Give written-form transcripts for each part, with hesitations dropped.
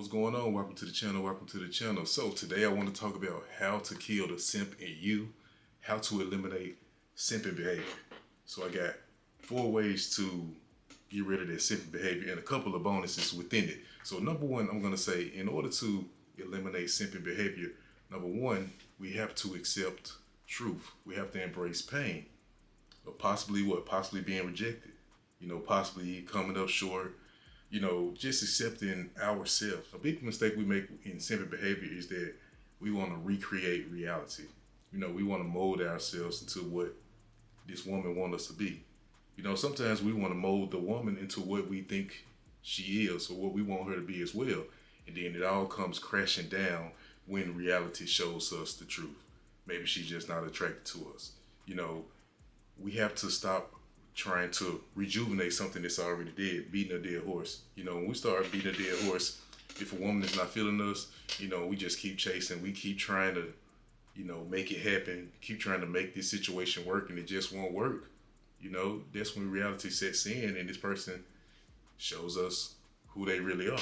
What's going on? Welcome to the channel. Welcome to the channel. So today I want to talk about how to kill the simp in you, how to eliminate simping behavior. So I got 4 ways to get rid of that simping behavior and a couple of bonuses within it. So number one, I'm going to say in order to eliminate simping behavior, number one, we have to accept truth. We have to embrace pain of possibly being rejected, possibly coming up short, just accepting ourselves. A big mistake we make in simping behavior is that we want to recreate reality. We want to mold ourselves into what this woman wants us to be. Sometimes we want to mold the woman into what we think she is or what we want her to be as well. And then it all comes crashing down when reality shows us the truth. Maybe she's just not attracted to us. We have to stop trying to rejuvenate something that's already dead, beating a dead horse. When we start beating a dead horse, if a woman is not feeling us, we just keep chasing. We keep trying to, make it happen, keep trying to make this situation work, and it just won't work. That's when reality sets in and this person shows us who they really are.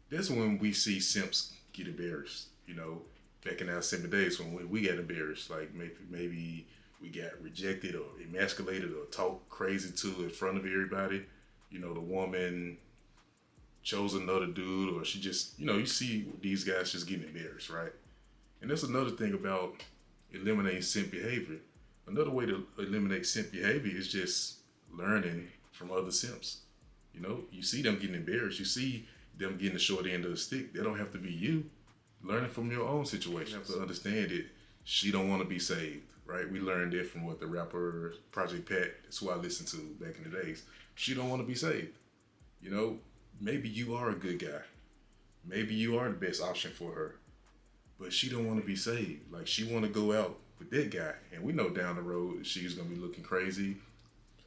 That's when we see simps get embarrassed. Back in our simping days when we got embarrassed, like maybe we got rejected or emasculated or talked crazy to in front of everybody. The woman chose another dude, or she just, you see these guys just getting embarrassed, right? And that's another thing about eliminating simp behavior. Another way to eliminate simp behavior is just learning from other simps. You see them getting embarrassed. You see them getting the short end of the stick. They don't have to be you. Learning from your own situation. You have to understand that she don't want to be saved, right? We learned that from the rapper Project Pat. That's who I listened to back in the days. She don't want to be saved. Maybe you are a good guy. Maybe you are the best option for her. But she don't want to be saved. Like, she want to go out with that guy. And we know down the road she's going to be looking crazy,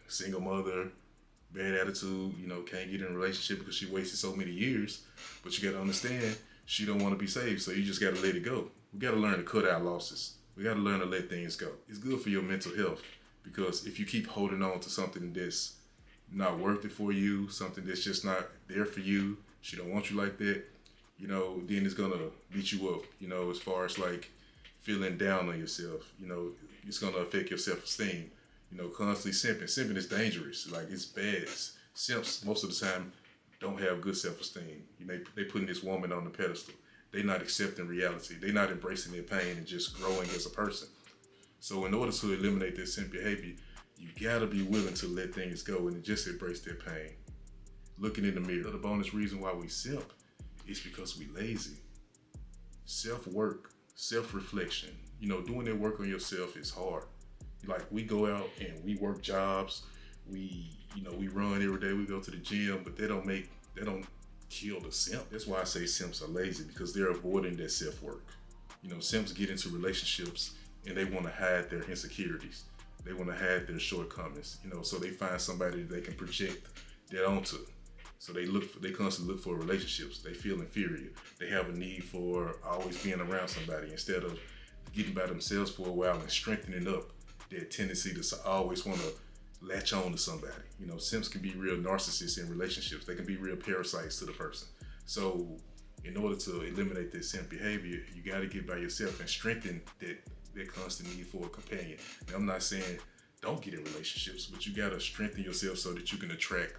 single mother, bad attitude, can't get in a relationship because she wasted so many years. But you got to understand, she don't want to be saved, so you just got to let it go. We got to learn to cut our losses. We got to learn to let things go. It's good for your mental health, because if you keep holding on to something that's not worth it for you, something that's just not there for you, she don't want you like that, then it's going to beat you up, as far as like feeling down on yourself. It's going to affect your self-esteem. Constantly simping. Simping is dangerous. Like, it's bad. Simps, most of the time, don't have good self-esteem. They putting this woman on the pedestal. They're not accepting reality. They're not embracing their pain and just growing as a person. So in order to eliminate this simp behavior, you gotta be willing to let things go and just embrace their pain. Looking in the mirror. The bonus reason why we simp is because we lazy. Self-work, self-reflection. Doing that work on yourself is hard. Like, we go out and we work jobs. We run every day. We go to the gym, but they don't kill the simp. That's why I say simps are lazy, because they're avoiding that self-work. Simps get into relationships and they want to hide their insecurities. They want to hide their shortcomings, so they find somebody that they can project that onto. So they constantly look for relationships. They feel inferior. They have a need for always being around somebody instead of getting by themselves for a while and strengthening up their tendency to always want to latch on to somebody. Simps can be real narcissists in relationships. They can be real parasites to the person. So in order to eliminate this simp behavior, you got to get by yourself and strengthen that constant need for a companion. Now, I'm not saying don't get in relationships, but you got to strengthen yourself so that you can attract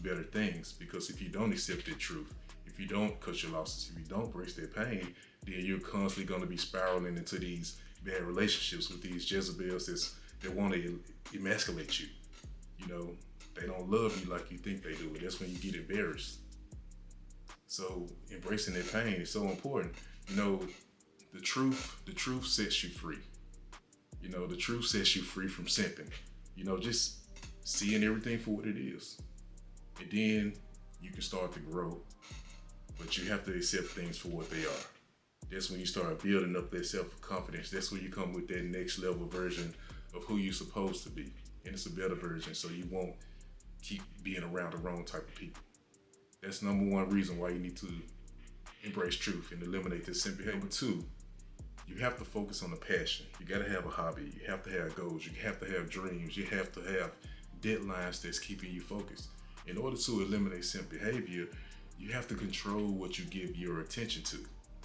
better things. Because if you don't accept the truth, if you don't cut your losses, if you don't embrace their pain, then you're constantly going to be spiraling into these bad relationships with these Jezebels that want to emasculate you. They don't love you like you think they do. And that's when you get embarrassed. So embracing their pain is so important. The truth sets you free. The truth sets you free from simping. Just seeing everything for what it is. And then you can start to grow. But you have to accept things for what they are. That's when you start building up that self-confidence. That's when you come with that next level version of who you're supposed to be. And it's a better version, so you won't keep being around the wrong type of people. That's number one reason why you need to embrace truth and eliminate this simp behavior. Number two, you have to focus on the passion. You gotta have a hobby. You have to have goals. You have to have dreams. You have to have deadlines that's keeping you focused. In order to eliminate simp behavior, You have to control what you give your attention to.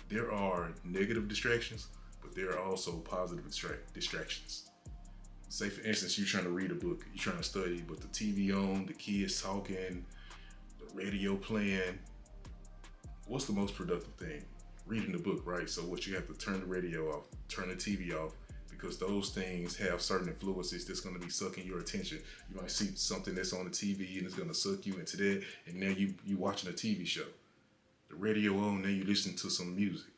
There are negative distractions, but there are also positive distractions. Say for instance, you're trying to read a book, you're trying to study, but the TV on, the kids talking, the radio playing. What's the most productive thing? Reading the book, right? So what you have to turn the radio off, turn the TV off, because those things have certain influences that's going to be sucking your attention. You might see something that's on the TV and it's going to suck you into that, and now you watching a TV show. The radio on, now you listen to some music.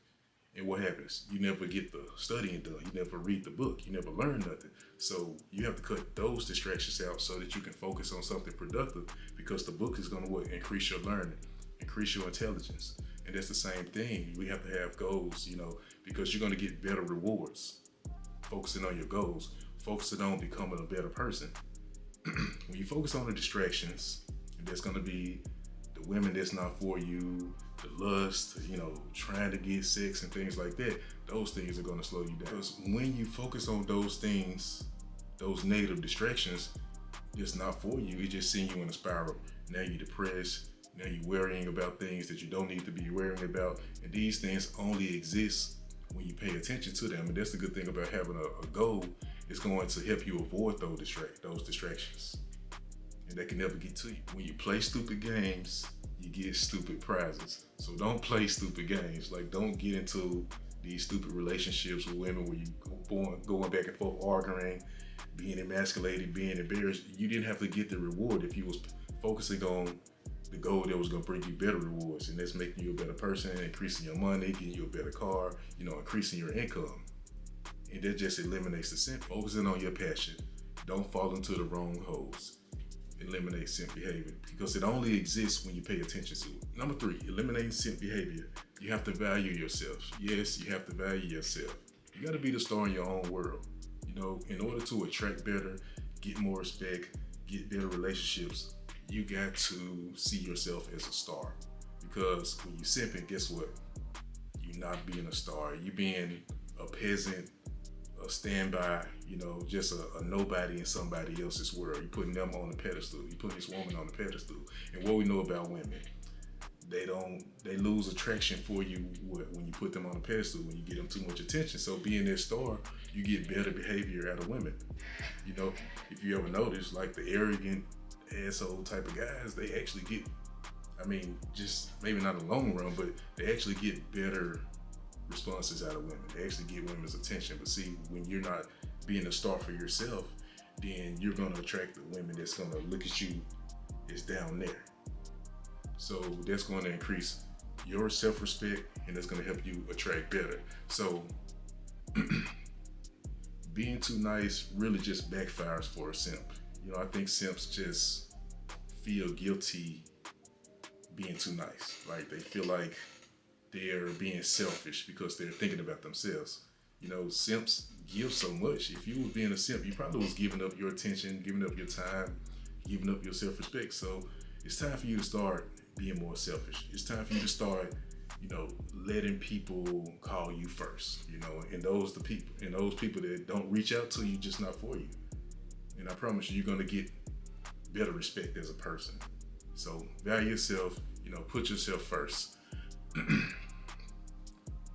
And what happens? You never get the studying done. You never read the book. You never learn nothing. So you have to cut those distractions out so that you can focus on something productive, because the book is going to increase your learning, increase your intelligence. And that's the same thing. We have to have goals, because you're going to get better rewards focusing on your goals, focusing on becoming a better person. When you focus on the distractions, there's going to be the women that's not for you, the lust, trying to get sex and things like that. Those things are going to slow you down. Because when you focus on those things, those negative distractions, it's not for you. It just sends you in a spiral. Now you're depressed. Now you're worrying about things that you don't need to be worrying about. And these things only exist when you pay attention to them. And that's the good thing about having a goal. It's going to help you avoid those distractions. And they can never get to you. When you play stupid games, you get stupid prizes. So don't play stupid games. Like, don't get into these stupid relationships with women where you going back and forth, arguing, being emasculated, being embarrassed. You didn't have to get the reward if you was focusing on the goal that was going to bring you better rewards, and that's making you a better person, increasing your money, getting you a better car, increasing your income. And that just eliminates the simp. Focusing on your passion. Don't fall into the wrong holes. Eliminate simp behavior, because it only exists when you pay attention to it. Number 3, eliminating simp behavior. You have to value yourself. Yes, you have to value yourself. You got to be the star in your own world. In order to attract better, get more respect, get better relationships, you got to see yourself as a star. Because when you simping, guess what? You're not being a star. You're being a peasant, a standby, just a nobody in somebody else's world. You're putting them on the pedestal. You're putting this woman on the pedestal. And what we know about women, they lose attraction for you when you put them on the pedestal, when you give them too much attention. So being their star, you get better behavior out of women. If you ever notice, like the arrogant asshole type of guys, they actually get, just maybe not in the long run, but they actually get better responses out of women. They actually get women's attention. But see, when you're not being a star for yourself, then you're going to attract the women that's going to look at you as down there. So that's going to increase your self-respect, and that's going to help you attract better. So being too nice really just backfires for a simp. I think simps just feel guilty being too nice. Like, they feel like they're being selfish because they're thinking about themselves. Simps give so much. If you were being a simp, you probably was giving up your attention, giving up your time, giving up your self-respect. So it's time for you to start being more selfish. It's time for you to start, letting people call you first, and those people that don't reach out to you, just not for you. And I promise you're going to get better respect as a person. So value yourself, put yourself first.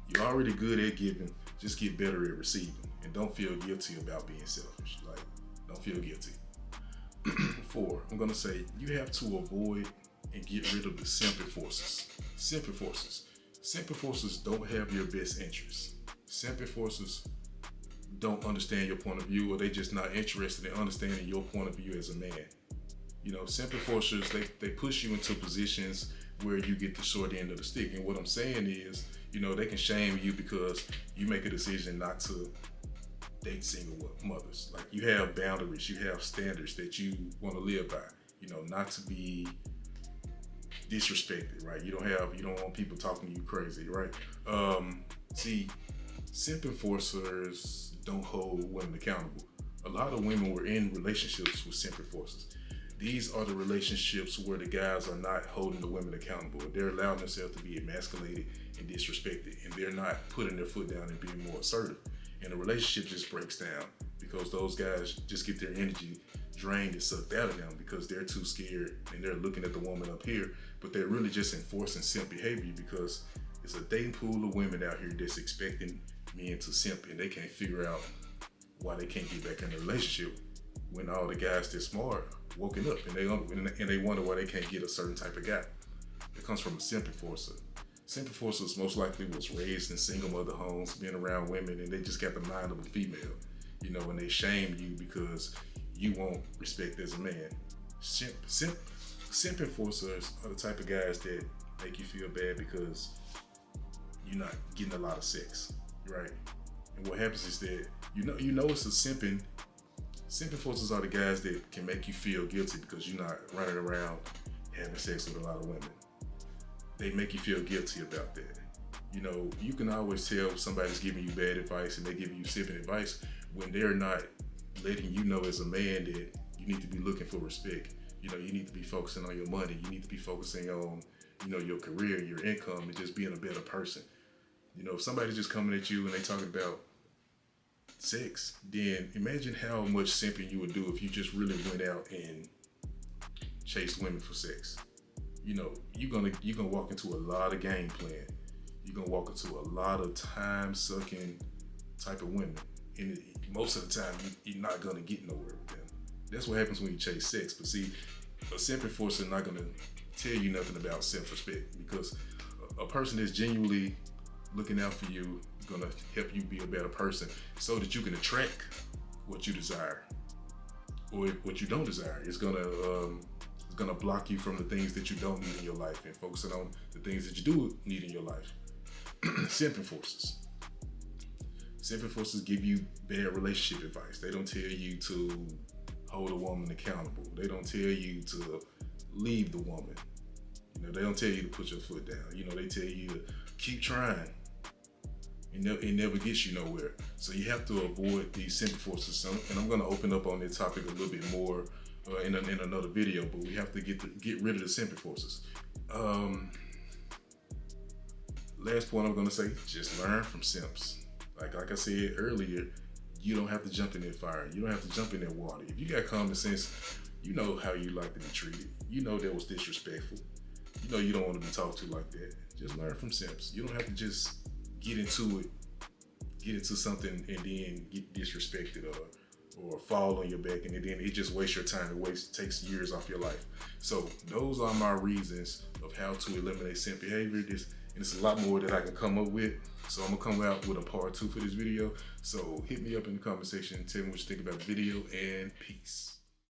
You're already good at giving, just get better at receiving. And don't feel guilty about being selfish. Like, don't feel guilty. 4, I'm going to say you have to avoid and get rid of the simping forces. Simping forces don't have your best interests. Simping forces don't understand your point of view, or they just not interested in understanding your point of view as a man. Simple forcers, they push you into positions where you get the short end of the stick. And what I'm saying is, they can shame you because you make a decision not to date single mothers. Like, you have boundaries, you have standards that you want to live by, not to be disrespected, right? You don't want people talking to you crazy, right? See, simp enforcers don't hold women accountable. A lot of women were in relationships with simp enforcers. These are the relationships where the guys are not holding the women accountable. They're allowing themselves to be emasculated and disrespected, and they're not putting their foot down and being more assertive. And the relationship just breaks down because those guys just get their energy drained and sucked out of them because they're too scared and they're looking at the woman up here, but they're really just enforcing simp behavior because it's a dating pool of women out here that's expecting men to simp, and they can't figure out why they can't get back in a relationship when all the guys that's smart woken up and they wonder why they can't get a certain type of guy. It comes from a simp enforcer. Simp enforcers most likely was raised in single mother homes, being around women, and they just got the mind of a female, you know, and they shame you because you won't respect as a man. Simp enforcers are the type of guys that make you feel bad because you're not getting a lot of sex, right? And what happens is that you know it's a simping. Simp enforcers are the guys that can make you feel guilty because you're not running around having sex with a lot of women. They make you feel guilty about that. You know, you can always tell if somebody's giving you bad advice and they're giving you simping advice when they're not letting you know as a man that you need to be looking for respect. You know, you need to be focusing on your money. You need to be focusing on, you know, your career, your income, and just being a better person. You know, if somebody's just coming at you and they talking about sex, then imagine how much simping you would do if you just really went out and chased women for sex. You know, you're gonna walk into a lot of game plan. You're gonna walk into a lot of time sucking type of women, and most of the time you're not gonna get nowhere with them. That's what happens when you chase sex. But see, a simp enforcer is not gonna tell you nothing about self-respect, because a person that's genuinely looking out for you is gonna help you be a better person so that you can attract what you desire, or what you don't desire. It's gonna block you from the things that you don't need in your life and focusing on the things that you do need in your life. Simp enforcers. Simp enforcers give you bad relationship advice. They don't tell you to hold a woman accountable. They don't tell you to leave the woman. You know, they don't tell you to put your foot down. You know, they tell you to keep trying. It never gets you nowhere. So you have to avoid these simp enforcers. And I'm gonna open up on this topic a little bit more in another video, but we have to get rid of the simp enforcers. Last point I'm gonna say, just learn from simps. Like I said earlier, you don't have to jump in that fire. You don't have to jump in that water. If you got common sense, you know how you like to be treated. You know that was disrespectful. You know you don't want to be talked to like that. Just learn from simps. You don't have to just get into something and then get disrespected or fall on your back, and then it just wastes your time. It takes years off your life. So those are my reasons of how to eliminate simp behavior. And it's a lot more that I can come up with. So I'm gonna come out with a part 2 for this video. So hit me up in the comment section, tell me what you think about the video, and peace.